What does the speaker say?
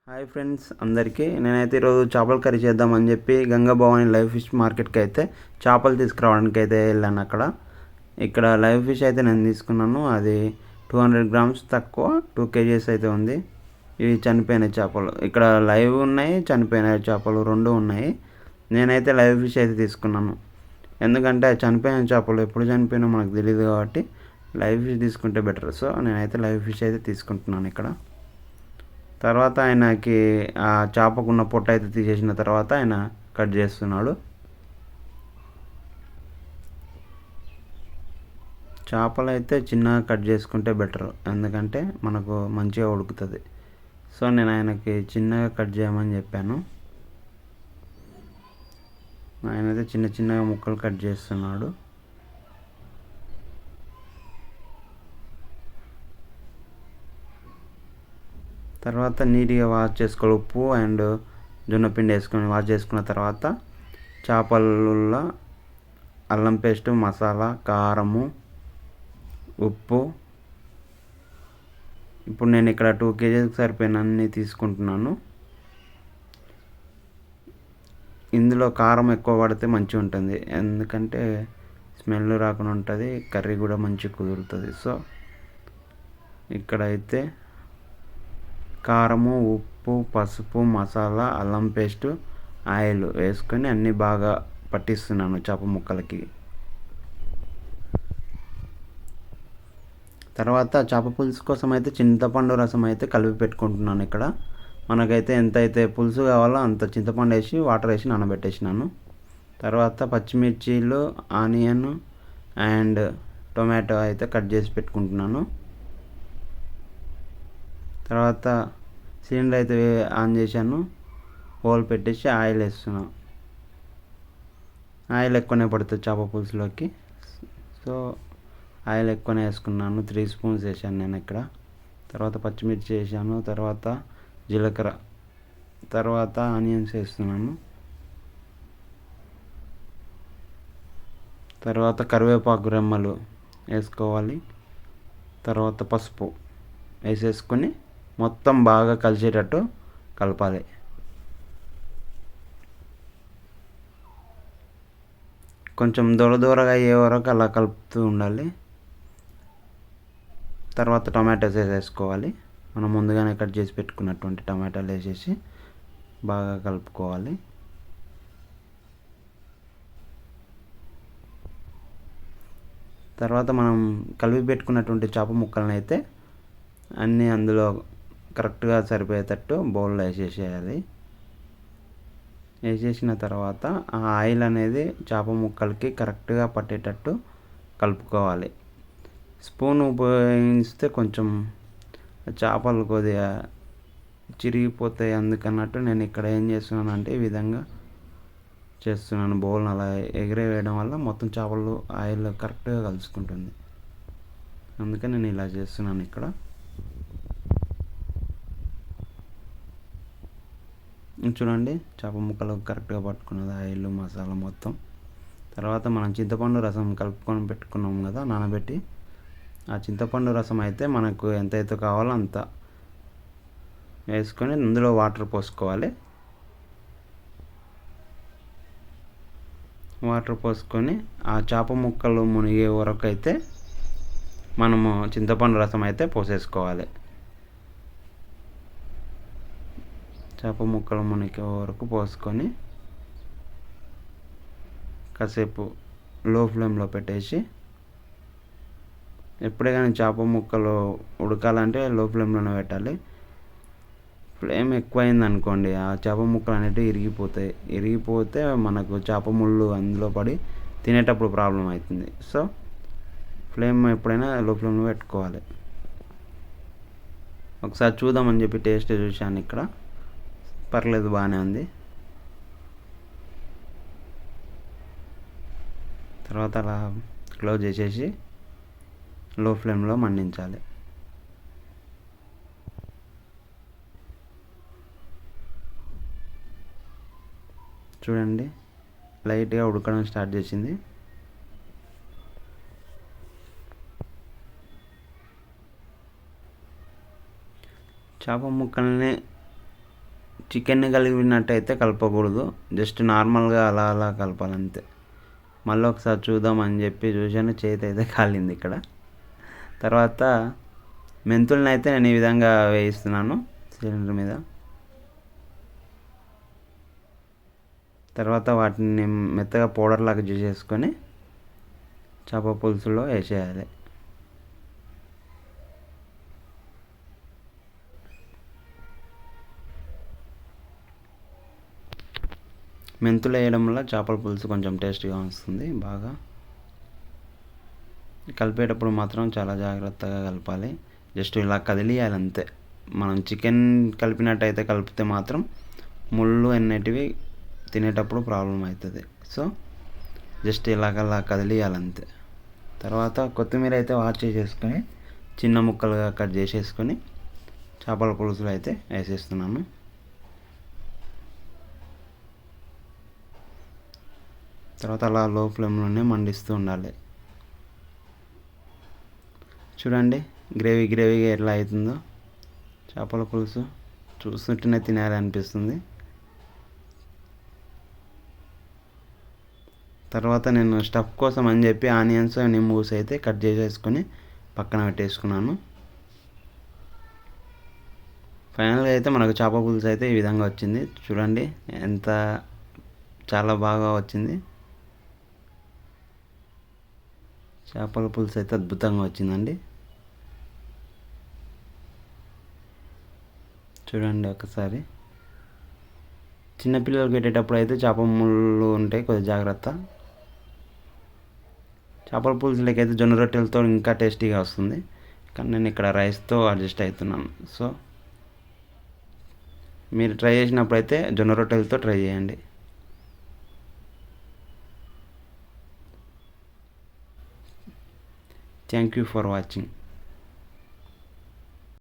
Hi friends అందరికీ నేనైతే ఈరోజు చేపల కర్రీ చేద్దామని చెప్పి గంగా భవాని లైవ్ ఫిష్ మార్కెట్కి అయితే చేపలు తీసుకురావడానికి అయితే వెళ్ళాను. ఇక్కడ లైవ్ ఫిష్ అయితే నేను తీసుకున్నాను. అది 200 గ్రామ్స్ తక్కువ 2 kgs అయితే ఉంది. ఇవి చనిపోయిన చేపలు. ఇక్కడ లైవ్ ఉన్నాయి, చనిపోయిన చేపలు రెండు ఉన్నాయి. నేనైతే లైవ్ ఫిష్ అయితే తీసుకున్నాను. ఎందుకంటే చనిపోయిన చేపలు ఎప్పుడు చనిపోయినా మనకు తెలియదు కాబట్టి లైవ్ ఫిష్ తీసుకుంటే బెటర్. సో నేనైతే లైవ్ ఫిష్ అయితే తీసుకుంటున్నాను. ఇక్కడ తర్వాత ఆయనకి ఆ చేపకున్న పొట్ట అయితే తీసేసిన తర్వాత ఆయన కట్ చేస్తున్నాడు. చేపలు అయితే చిన్నగా కట్ చేసుకుంటే బెటర్, ఎందుకంటే మనకు మంచిగా ఉడుకుతుంది. సో నేను ఆయనకి చిన్నగా కట్ చేయమని చెప్పాను. ఆయనైతే చిన్న చిన్నగా ముక్కలు కట్ చేస్తున్నాడు. తర్వాత నీట్గా వాష్ చేసుకోవాలి. ఉప్పు అండ్ జొన్నపిండి వేసుకొని వాష్ చేసుకున్న తర్వాత చేపలలో అల్లం పేస్టు, మసాలా, కారము, ఉప్పు. ఇప్పుడు నేను ఇక్కడ 2 kgs సరిపోయిన అన్నీ తీసుకుంటున్నాను. ఇందులో కారం ఎక్కువ పడితే మంచిగా ఉంటుంది, ఎందుకంటే స్మెల్ రాకుండా ఉంటుంది, కర్రీ కూడా మంచిగా కుదురుతుంది. సో ఇక్కడైతే కారము, ఉప్పు, పసుపు, మసాలా, అల్లం పేస్టు, ఆయిల్ వేసుకొని అన్నీ బాగా పట్టిస్తున్నాను చేప ముక్కలకి. తర్వాత చేప పులుసు కోసం అయితే చింతపండు రసం అయితే కలిపి పెట్టుకుంటున్నాను. ఇక్కడ మనకైతే ఎంత అయితే పులుసు కావాలో అంత చింతపండు వేసి వాటర్ వేసి నానబెట్టేసినాను. తర్వాత పచ్చిమిర్చీలు, ఆనియన్ అండ్ టొమాటో అయితే కట్ చేసి పెట్టుకుంటున్నాను. తర్వాత సిలిండర్ అయితే ఆన్ చేశాను, హోల్ పెట్టేసి ఆయిల్ వేస్తున్నాను. ఆయిల్ ఎక్కువనే పడుతుంది చేప పులుసులోకి. సో ఆయిల్ ఎక్కువనే వేసుకున్నాను, 3 స్పూన్స్ వేసాను నేను ఇక్కడ. తర్వాత పచ్చిమిర్చి వేసాను, తర్వాత జీలకర్ర, తర్వాత ఆనియన్స్ వేస్తున్నాను. తర్వాత కరివేపాకు రెమ్మలు వేసుకోవాలి. తర్వాత పసుపు వేసేసుకొని మొత్తం బాగా కలిసేటట్టు కలపాలి. కొంచెం దూరగా అయ్యే వరకు అలా కలుపుతూ ఉండాలి. తర్వాత టమాటాస్ వేసేసుకోవాలి. మనం ముందుగానే కట్ చేసి పెట్టుకున్నటువంటి టమాటాలు వేసేసి బాగా కలుపుకోవాలి. తర్వాత మనం కలిపి పెట్టుకున్నటువంటి చేప ముక్కలను అయితే అన్నీ అందులో కరెక్ట్గా సరిపోయేటట్టు బౌల్లో వేసేసేయాలి. వేసేసిన తర్వాత ఆ ఆయిల్ అనేది చేప ముక్కలకి కరెక్ట్గా పట్టేటట్టు కలుపుకోవాలి. స్పూన్ ఉపయోగిస్తే కొంచెం చేపలు కొద్దిగా చిరిగిపోతాయి, అందుకన్నట్టు నేను ఇక్కడ ఏం చేస్తున్నాను అంటే ఈ విధంగా చేస్తున్నాను. బౌల్ని అలా ఎగిరేయడం వల్ల మొత్తం చేపలు ఆయిల్ కరెక్ట్గా కలుసుకుంటుంది, అందుకని నేను ఇలా చేస్తున్నాను. ఇక్కడ చూడండి, చేప ముక్కలు కరెక్ట్గా పట్టుకున్నది ఆయిల్, మసాలా మొత్తం. తర్వాత మనం చింతపండు రసం కలుపుకొని పెట్టుకున్నాం కదా నానబెట్టి, ఆ చింతపండు రసం అయితే మనకు ఎంతైతే కావాలో అంత వేసుకొని అందులో వాటర్ పోసుకోవాలి. వాటర్ పోసుకొని ఆ చేప ముక్కలు మునిగే వరకు అయితే మనము చింతపండు రసం అయితే పోసేసుకోవాలి. చేప ముక్కలు మునిగే వరకు పోసుకొని కాసేపు లో ఫ్లేమ్లో పెట్టేసి, ఎప్పుడే కానీ చేప ముక్కలు ఉడకాలంటే లో ఫ్లేమ్లోనే పెట్టాలి. ఫ్లేమ్ ఎక్కువైంది అనుకోండి, ఆ చేప ముక్కలు అనేటివి ఇరిగిపోతే మనకు చేప ముళ్ళు అందులో పడి తినేటప్పుడు ప్రాబ్లం అవుతుంది. సో ఫ్లేమ్ ఎప్పుడైనా లో ఫ్లేమ్లో పెట్టుకోవాలి. ఒకసారి చూద్దామని చెప్పి టేస్ట్ చూశాను. ఇక్కడ పర్లేదు, బాగానే ఉంది. తర్వాత అలా క్లోజ్ చేసేసి లో ఫ్లేమ్లో మండించాలి. చూడండి, లైట్గా ఉడకడం స్టార్ట్ చేసింది. చేప ముక్కల్ని చికెన్ని కలిపినట్టయితే కలపకూడదు, జస్ట్ నార్మల్గా అలా అలా కలపాలంతే. మళ్ళీ ఒకసారి చూద్దామని చెప్పి చూశాను, చేతి అయితే కాలింది ఇక్కడ. తర్వాత మెంతులను అయితే నేను ఈ విధంగా వేయిస్తున్నాను సిలిండర్ మీద. తర్వాత వాటిని మెత్తగా పౌడర్ లాగా చేసేసుకొని చేప పులుసులో వేసేయాలి. మెంతులు వేయడం వల్ల చేపల పులుసు కొంచెం టేస్టీగా వస్తుంది. బాగా కలిపేటప్పుడు మాత్రం చాలా జాగ్రత్తగా కలపాలి. జస్ట్ ఇలా కదిలియాలి అంతే. మనం చికెన్ కలిపినట్టయితే కలిపితే మాత్రం ముళ్ళు అనేటివి తినేటప్పుడు ప్రాబ్లం అవుతుంది. సో జస్ట్ ఇలాగలా కదిలియాలంతే. తర్వాత కొత్తిమీర అయితే వాష్ చేసేసుకొని చిన్న ముక్కలుగా కట్ చేసేసుకొని చేపల పులుసులో అయితే వేసేస్తున్నాను. తర్వాత అలా లో ఫ్లేమ్లోనే మండిస్తూ ఉండాలి. చూడండి గ్రేవీగా ఎట్లా అవుతుందో చేపల పులుసు, చూస్తుంటేనే తినాలి అనిపిస్తుంది. తర్వాత నేను స్టఫ్ కోసం అని చెప్పి ఆనియన్స్ నిమ్మూస్ అయితే కట్ చేసేసుకొని పక్కన పెట్టేసుకున్నాను. ఫైనల్గా అయితే మనకు చేపల పులుసు అయితే ఈ విధంగా వచ్చింది. చూడండి ఎంత చాలా బాగా వచ్చింది. చేపల పులుసు అయితే అద్భుతంగా వచ్చిందండి. చూడండి ఒకసారి. చిన్నపిల్లలు పెట్టేటప్పుడు అయితే చేప ముళ్ళు ఉంటాయి, కొద్దిగా జాగ్రత్త. చేపల పులుసులోకి అయితే జొన్న రొట్టెలతో ఇంకా టేస్టీగా వస్తుంది, కానీ నేను ఇక్కడ రైస్తో అడ్జస్ట్ అవుతున్నాను. సో మీరు ట్రై చేసినప్పుడు అయితే జొన్న రొట్టెలతో ట్రై చేయండి. Thank you for watching.